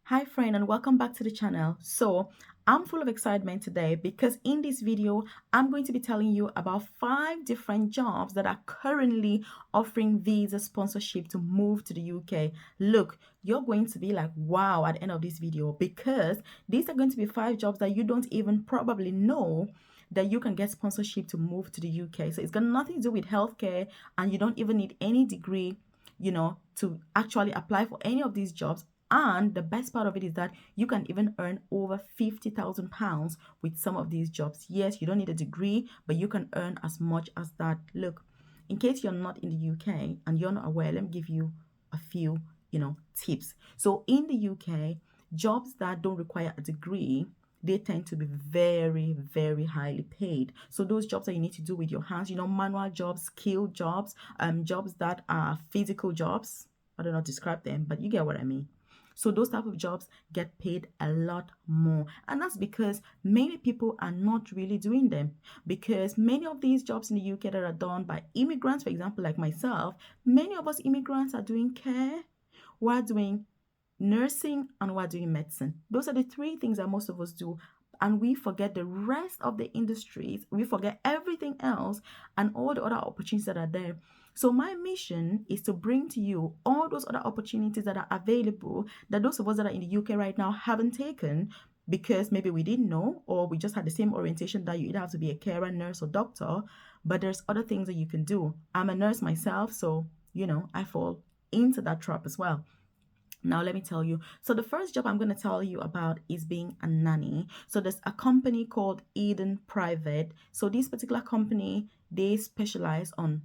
Hi friend, and welcome back to the channel. So I'm full of excitement today because in this video I'm going to be telling you about 5 different jobs that are currently offering visa sponsorship to move to the UK. Look, you're going to be like wow at the end of this video because these are going to be 5 jobs that you don't even probably know that you can get sponsorship to move to the UK. So it's got nothing to do with healthcare, and you don't even need any degree, to actually apply for any of these jobs. And the best part of it is that you can even earn over £50,000 with some of these jobs. Yes, you don't need a degree, but you can earn as much as that. Look, in case you're not in the UK and you're not aware, let me give you a few, tips. So in the UK, jobs that don't require a degree, they tend to be very, very highly paid. So those jobs that you need to do with your hands, manual jobs, skilled jobs, jobs that are physical jobs. I don't know how to describe them, but you get what I mean. So those type of jobs get paid a lot more. And that's because many people are not really doing them. Because many of these jobs in the UK that are done by immigrants, for example, like myself, many of us immigrants are doing care, we're doing nursing, and we're doing medicine. Those are the 3 things that most of us do. And we forget the rest of the industries. We forget everything else and all the other opportunities that are there. So my mission is to bring to you all those other opportunities that are available that those of us that are in the UK right now haven't taken because maybe we didn't know, or we just had the same orientation that you either have to be a carer, nurse, or doctor. But there's other things that you can do. I'm a nurse myself, so I fall into that trap as well. Now, let me tell you. So, the first job I'm going to tell you about is being a nanny. So, there's a company called Eden Private. So, this particular company, they specialize on,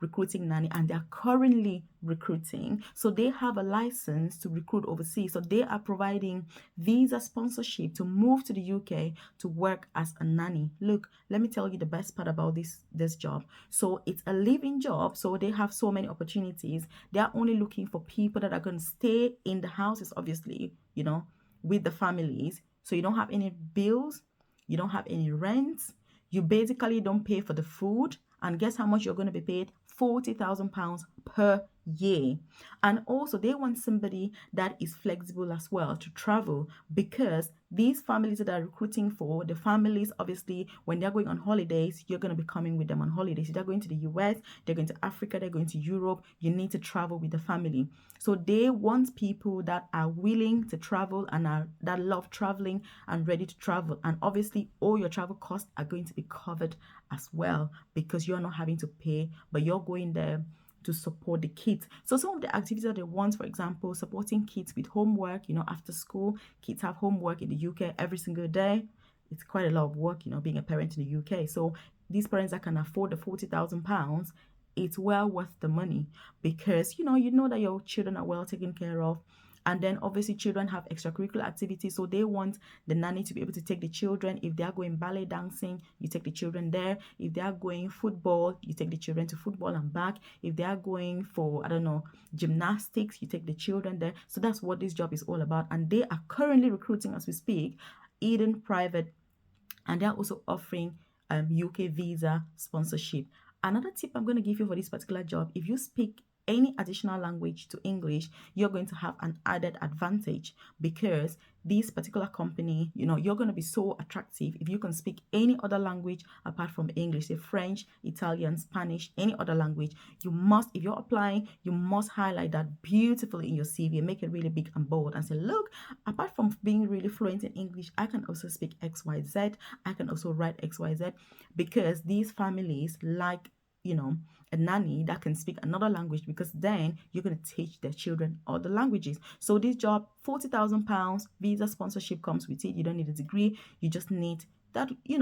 recruiting nanny, and they're currently recruiting. So, they have a license to recruit overseas. So, they are providing visa sponsorship to move to the UK to work as a nanny. Look, let me tell you the best part about this job. So, it's a living job. So, they have so many opportunities. They are only looking for people that are going to stay in the houses, obviously, with the families. So you don't have any bills, you don't have any rent, you basically don't pay for the food. And guess how much you're going to be paid? £40,000 per year. And also, they want somebody that is flexible as well to travel, because these families that are recruiting for, the families, obviously, when they're going on holidays, you're going to be coming with them on holidays. If they're going to the US, they're going to Africa, they're going to Europe, you need to travel with the family. So they want people that are willing to travel and that love traveling and ready to travel. And obviously, all your travel costs are going to be covered as well, because you're not having to pay, but you're going there to support the kids. So some of the activities that they want, for example, supporting kids with homework, after school. Kids have homework in the UK every single day. It's quite a lot of work, being a parent in the UK. So these parents that can afford the £40,000, it's well worth the money, because you know that your children are well taken care of. And then obviously children have extracurricular activities, so they want the nanny to be able to take the children. If they are going ballet dancing, you take the children there. If they are going football, you take the children to football and back. If they are going for, I don't know, gymnastics, you take the children there. So that's what this job is all about. And they are currently recruiting as we speak, Eden Private, and they're also offering UK visa sponsorship. Another tip I'm going to give you for this particular job: if you speak any additional language to English, you're going to have an added advantage, because this particular company, you're going to be so attractive if you can speak any other language apart from English, say French, Italian, Spanish, any other language. You must, if you're applying, you must highlight that beautifully in your CV and make it really big and bold and say, look, apart from being really fluent in English, I can also speak XYZ. I can also write XYZ, because these families like, a nanny that can speak another language, because then you're going to teach their children other languages. So this job, £40,000, visa sponsorship comes with it. You don't need a degree. You just need that, you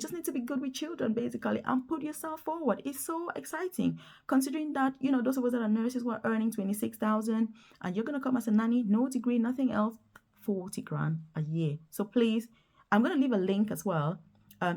just need to be good with children, basically, and put yourself forward. It's so exciting, considering that, those of us that are nurses who are earning 26,000, and you're going to come as a nanny, no degree, nothing else, 40 grand a year. So please, I'm going to leave a link as well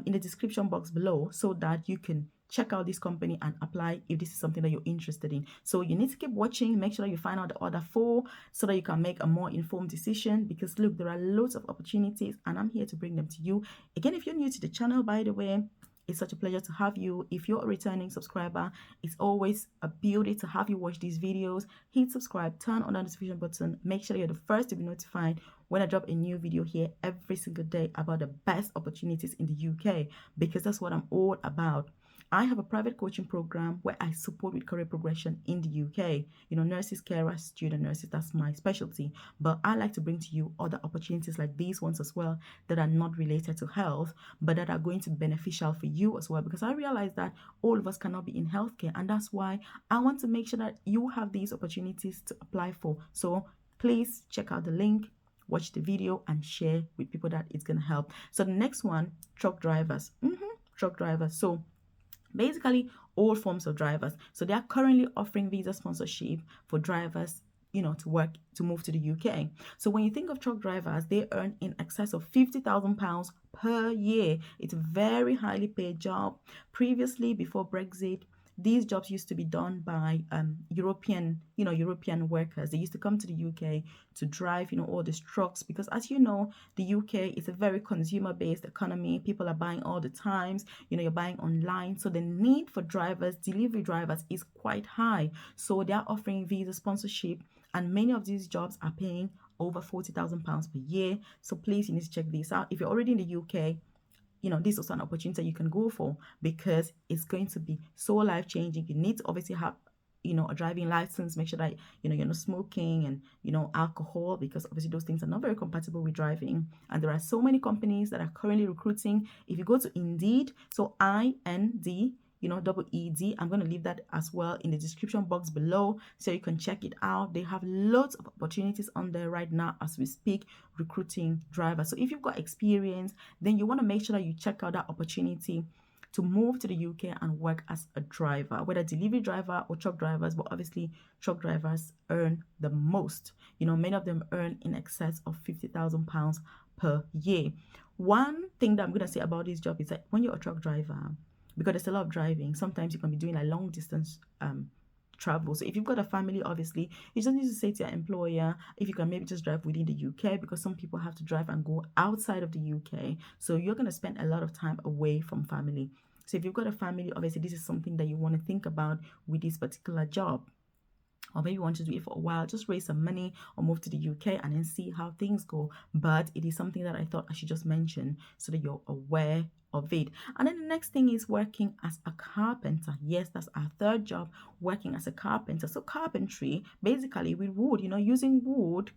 in the description box below, so that you can check out this company and apply if this is something that you're interested in. So you need to keep watching, make sure that you find out the other 4 so that you can make a more informed decision, because look, there are loads of opportunities and I'm here to bring them to you. Again, if you're new to the channel, by the way, It's such a pleasure to have you. If you're a returning subscriber, it's always a beauty to have you watch these videos. Hit subscribe, turn on the notification button, make sure you're the first to be notified when I drop a new video here every single day about the best opportunities in the UK, because that's what I'm all about. I have a private coaching program where I support with career progression in the UK. Nurses, carers, student nurses, that's my specialty. But I like to bring to you other opportunities like these ones as well that are not related to health, but that are going to be beneficial for you as well. Because I realize that all of us cannot be in healthcare, and that's why I want to make sure that you have these opportunities to apply for. So please check out the link, watch the video, and share with people that it's going to help. So the next one, truck drivers. Truck drivers. So basically all forms of drivers. So they are currently offering visa sponsorship for drivers, to work, to move to the UK. So when you think of truck drivers, they earn in excess of £50,000 per year. It's a very highly paid job. Previously, before Brexit, these jobs used to be done by European workers. They used to come to the UK to drive, all these trucks, because as you know, the UK is a very consumer-based economy. People are buying all the times, you're buying online. So the need for drivers, delivery drivers, is quite high. So they are offering visa sponsorship, and many of these jobs are paying over £40,000 per year. So please, you need to check this out. If you're already in the UK, this is also an opportunity you can go for, because it's going to be so life-changing. You need to obviously have a driving license. Make sure that you're not smoking and alcohol, because obviously those things are not very compatible with driving. And there are so many companies that are currently recruiting. If you go to Indeed, so IND, EED. I'm going to leave that as well in the description box below, so you can check it out. They have lots of opportunities on there right now as we speak, recruiting drivers. So if you've got experience, then you want to make sure that you check out that opportunity to move to the UK and work as a driver, whether delivery driver or truck drivers. But obviously truck drivers earn the most. Many of them earn in excess of £50,000 per year. One thing that I'm going to say about this job is that when you're a truck driver, because there's a lot of driving, sometimes you can be doing like long distance travel. So if you've got a family, obviously you just need to say to your employer if you can maybe just drive within the UK, because some people have to drive and go outside of the UK. So you're going to spend a lot of time away from family. So if you've got a family, obviously this is something that you want to think about with this particular job. Or maybe you want to do it for a while, just raise some money or move to the UK and then see how things go. But it is something that I thought I should just mention so that you're aware of it. And then the next thing is working as a carpenter. Yes, that's our third job, working as a carpenter. So carpentry, basically with wood, using wood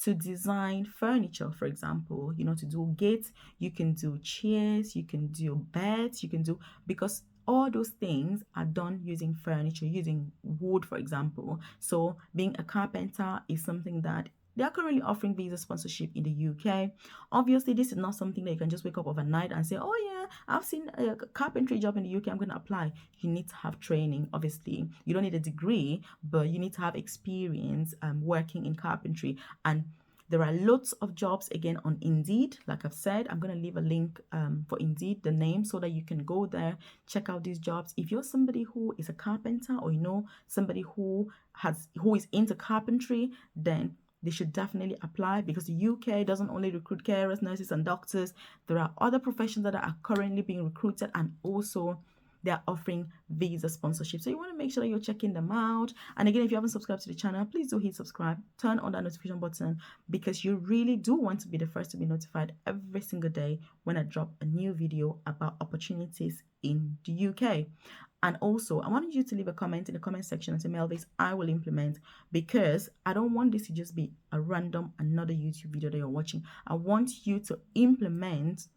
to design furniture, for example, to do gates, you can do chairs, you can do beds, you can do, because all those things are done using furniture, using wood, for example. So being a carpenter is something that they are currently offering visa sponsorship in the UK. Obviously, this is not something that you can just wake up overnight and say, oh yeah, I've seen a carpentry job in the UK, I'm going to apply. You need to have training, obviously. You don't need a degree, but you need to have experience working in carpentry. And there are lots of jobs, again, on Indeed. Like I've said, I'm going to leave a link for Indeed, the name, so that you can go there, check out these jobs. If you're somebody who is a carpenter, or somebody who is into carpentry, then they should definitely apply, because the UK doesn't only recruit carers, nurses, and doctors. There are other professions that are currently being recruited, and also they are offering visa sponsorship. So you want to make sure that you're checking them out. And again, if you haven't subscribed to the channel, please do hit subscribe, turn on that notification button, because you really do want to be the first to be notified every single day when I drop a new video about opportunities in the UK. And also, I wanted you to leave a comment in the comment section and say, Melvis, I will implement, because I don't want this to just be a random another YouTube video that you're watching. I want you to implement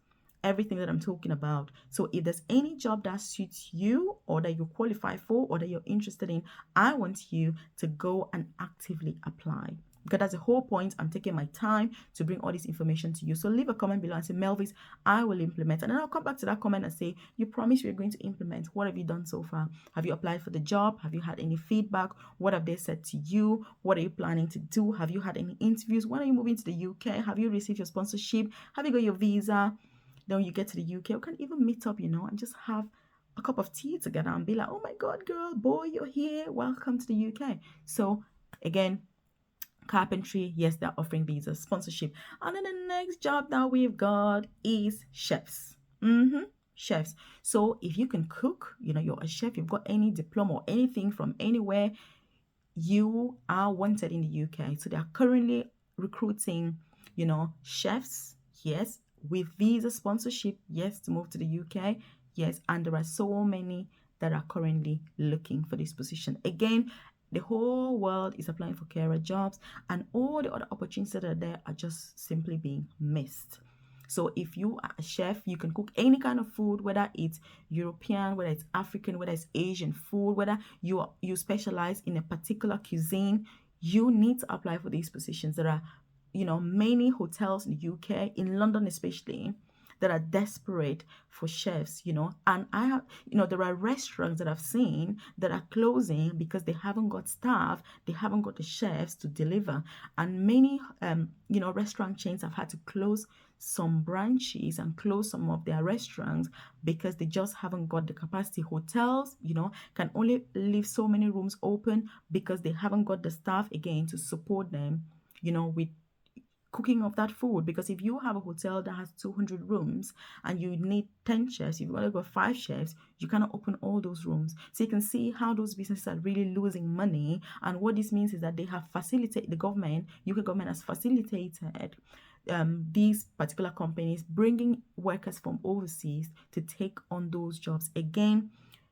everything that I'm talking about. So if there's any job that suits you, or that you qualify for, or that you're interested in, I want you to go and actively apply, because that's the whole point. I'm taking my time to bring all this information to you. So leave a comment below and say, Melvis, I will implement. And then I'll come back to that comment and say, you promise you're going to implement. What have you done so far? Have you applied for the job? Have you had any feedback? What have they said to you? What are you planning to do? Have you had any interviews? When are you moving to the UK? Have you received your sponsorship? Have you got your visa? Then when you get to the UK, we can even meet up, and just have a cup of tea together and be like, oh my God, girl, boy, you're here. Welcome to the UK. So again, carpentry, yes, they're offering visa sponsorship. And then the next job that we've got is chefs. chefs. So if you can cook, you're a chef, you've got any diploma or anything from anywhere, you are wanted in the UK. So they are currently recruiting, chefs, yes, with visa sponsorship, yes, to move to the UK, yes, and there are so many that are currently looking for this position. Again, the whole world is applying for carer jobs, and all the other opportunities that are there are just simply being missed. So if you are a chef, you can cook any kind of food, whether it's European, whether it's African, whether it's Asian food, whether you specialize in a particular cuisine, you need to apply for these positions. There are, many hotels in the UK, in London especially, that are desperate for chefs, and I have, there are restaurants that I've seen that are closing because they haven't got staff, they haven't got the chefs to deliver. And many, restaurant chains have had to close some branches and close some of their restaurants because they just haven't got the capacity. Hotels, can only leave so many rooms open because they haven't got the staff again to support them, with cooking of that food. Because if you have a hotel that has 200 rooms and you need 10 chefs, if you want to go 5 chefs, you cannot open all those rooms. So you can see how those businesses are really losing money. And what this means is that they have facilitated, the government, UK government has facilitated these particular companies bringing workers from overseas to take on those jobs. Again,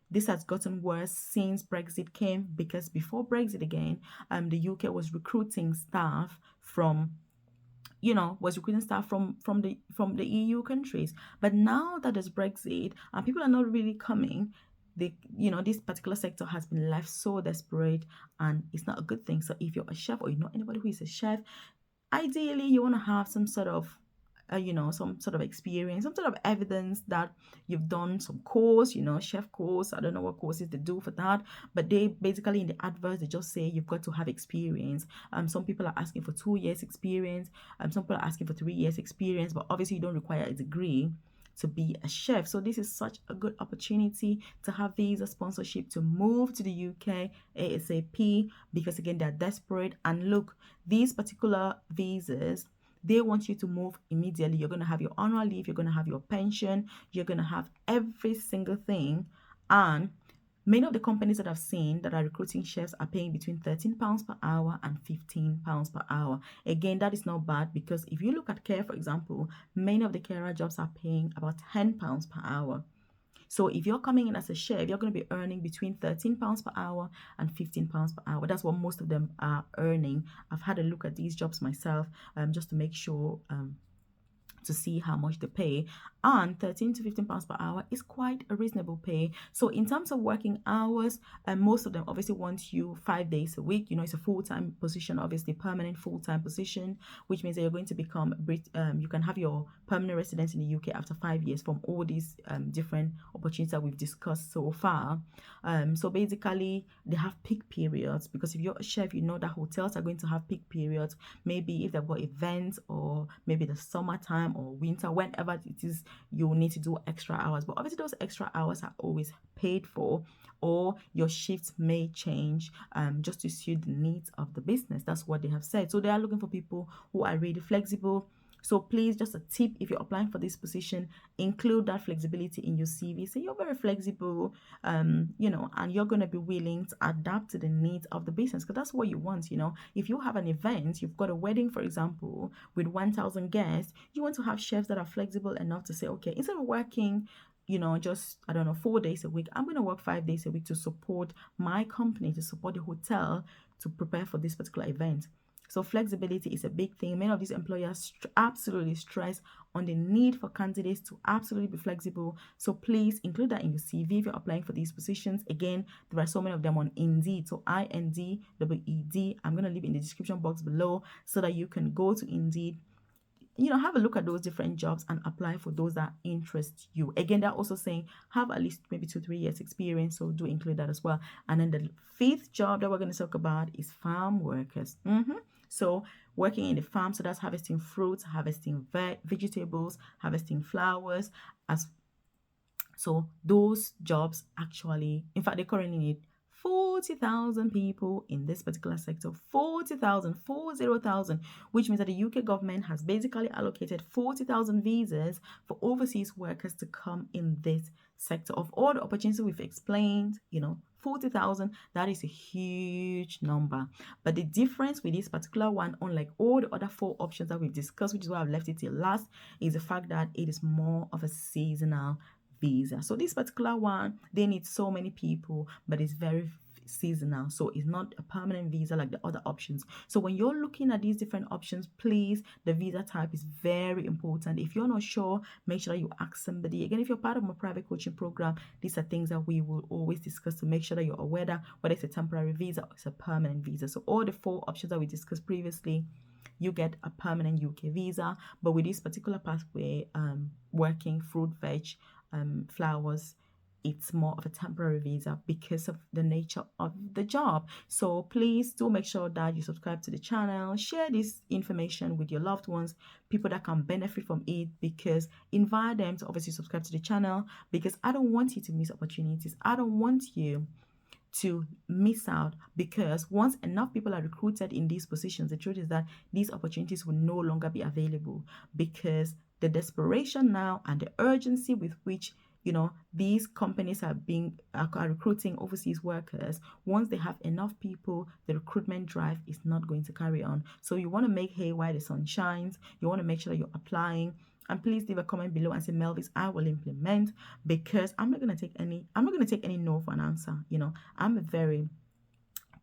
this has gotten worse since Brexit came, because before Brexit again, the UK was recruiting staff from from the EU countries. But now that there's Brexit and people are not really coming, this particular sector has been left so desperate, and it's not a good thing. So if you're a chef or you know anybody who is a chef, ideally you want to have some sort of some sort of experience, some sort of evidence that you've done some course, chef course. I don't know what courses they do for that, but they basically, in the adverts, they just say you've got to have experience. Some people are asking for 2 years experience, some people are asking for 3 years experience, but obviously you don't require a degree to be a chef. So this is such a good opportunity to have visa sponsorship to move to the UK ASAP, because again, they're desperate. And look, these particular visas, they want you to move immediately. You're going to have your annual leave, you're going to have your pension, you're going to have every single thing. And many of the companies that I've seen that are recruiting chefs are paying between £13 per hour and £15 per hour. Again, that is not bad, because if you look at care, for example, many of the carer jobs are paying about £10 per hour. So if you're coming in as a chef, you're going to be earning between £13 per hour and £15 per hour. That's what most of them are earning. I've had a look at these jobs myself, just to make sure, to see how much they pay, and £13 to £15 per hour is quite a reasonable pay. So in terms of working hours, most of them obviously want you 5 days a week. It's a full-time position, obviously permanent full-time position, which means that you're going to become you can have your permanent residence in the UK after 5 years from all these different opportunities that we've discussed so far. So basically they have peak periods, because if you're a chef, that hotels are going to have peak periods, maybe if they've got events, or maybe the summertime or winter, whenever it is, you need to do extra hours. But obviously those extra hours are always paid for, or your shifts may change just to suit the needs of the business. That's what they have said. So they are looking for people who are really flexible. So please, just a tip, if you're applying for this position, include that flexibility in your CV. Say you're very flexible, and you're going to be willing to adapt to the needs of the business, because that's what you want. If you have an event, you've got a wedding, for example, with 1,000 guests, you want to have chefs that are flexible enough to say, okay, instead of working, just, I don't know, 4 days a week, I'm going to work 5 days a week to support my company, to support the hotel, to prepare for this particular event. So flexibility is a big thing. Many of these employers absolutely stress on the need for candidates to absolutely be flexible. So please include that in your CV if you're applying for these positions. Again, there are so many of them on Indeed. So INDEED. I'm going to leave in the description box below so that you can go to Indeed, have a look at those different jobs and apply for those that interest you. Again, they're also saying have at least maybe 2-3 years experience, so do include that as well. And then the fifth job that we're going to talk about is farm workers. So working in the farm, so that's harvesting fruits, harvesting vegetables, harvesting flowers. So those jobs actually, in fact, they currently need 40,000 people in this particular sector. 40,000, 40,000, which means that the UK government has basically allocated 40,000 visas for overseas workers to come in this sector. Of all the opportunities we've explained, 40,000, that is a huge number. But the difference with this particular one, unlike all the other four options that we've discussed, which is why I've left it till last, is the fact that it is more of a seasonal visa. So this particular one, they need so many people, but it's very seasonal, so it's not a permanent visa like the other options. So when you're looking at these different options, please, the visa type is very important. If you're not sure, make sure that you ask somebody. Again, if you're part of my private coaching program, these are things that we will always discuss to make sure that you're aware that whether it's a temporary visa or it's a permanent visa. So all the four options that we discussed previously, you get a permanent UK visa. But with this particular pathway, working fruit, veg, flowers, it's more of a temporary visa because of the nature of the job. So please do make sure that you subscribe to the channel, share this information with your loved ones, people that can benefit from it, because invite them to obviously subscribe to the channel, because I don't want you to miss opportunities. I don't want you to miss out, because once enough people are recruited in these positions, the truth is that these opportunities will no longer be available, because the desperation now and the urgency with which these companies are recruiting overseas workers, once they have enough people, the recruitment drive is not going to carry on. So you want to make hay while the sun shines. You want to make sure that you're applying. And please leave a comment below and say, Melvis, I will implement, because I'm not going to take any no for an answer. I'm a very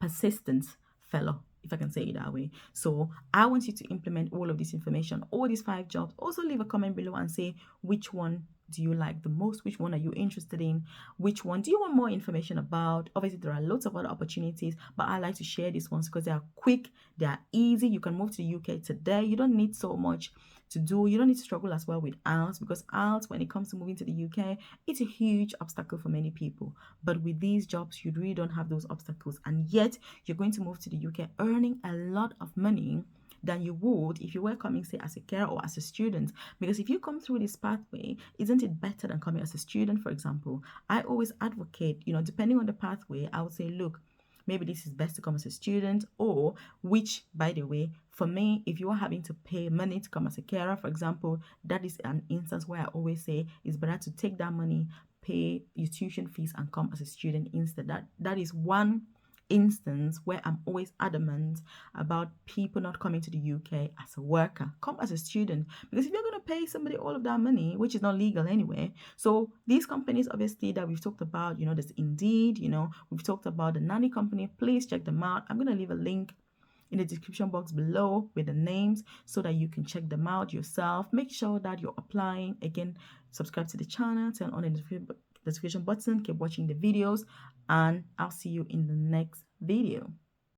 persistent fellow, if I can say it that way. So I want you to implement all of this information, all these 5 jobs. Also leave a comment below and say which one do you like the most, which one are you interested in, which one do you want more information about. Obviously there are lots of other opportunities, but I like to share these ones because they are quick, they are easy. You can move to the UK today. You don't need so much to do. You don't need to struggle as well with IELTS, because IELTS, when it comes to moving to the UK, it's a huge obstacle for many people. But with these jobs, you really don't have those obstacles, and yet you're going to move to the UK earning a lot of money than you would if you were coming, say, as a carer or as a student. Because if you come through this pathway, isn't it better than coming as a student, for example? I always advocate, depending on the pathway, I would say, look, maybe this is best to come as a student, or which, by the way, for me, if you are having to pay money to come as a carer, for example, that is an instance where I always say it's better to take that money, pay your tuition fees, and come as a student instead. That is one instance where I'm always adamant about people not coming to the UK as a worker. Come as a student, because if you're going to pay somebody all of that money, which is not legal anyway. So these companies, obviously, that we've talked about, there's Indeed, we've talked about the nanny company. Please check them out. I'm going to leave a link in the description box below with the names so that you can check them out yourself. Make sure that you're applying. Again, subscribe to the channel, turn on the notification button, keep watching the videos, and I'll see you in the next video.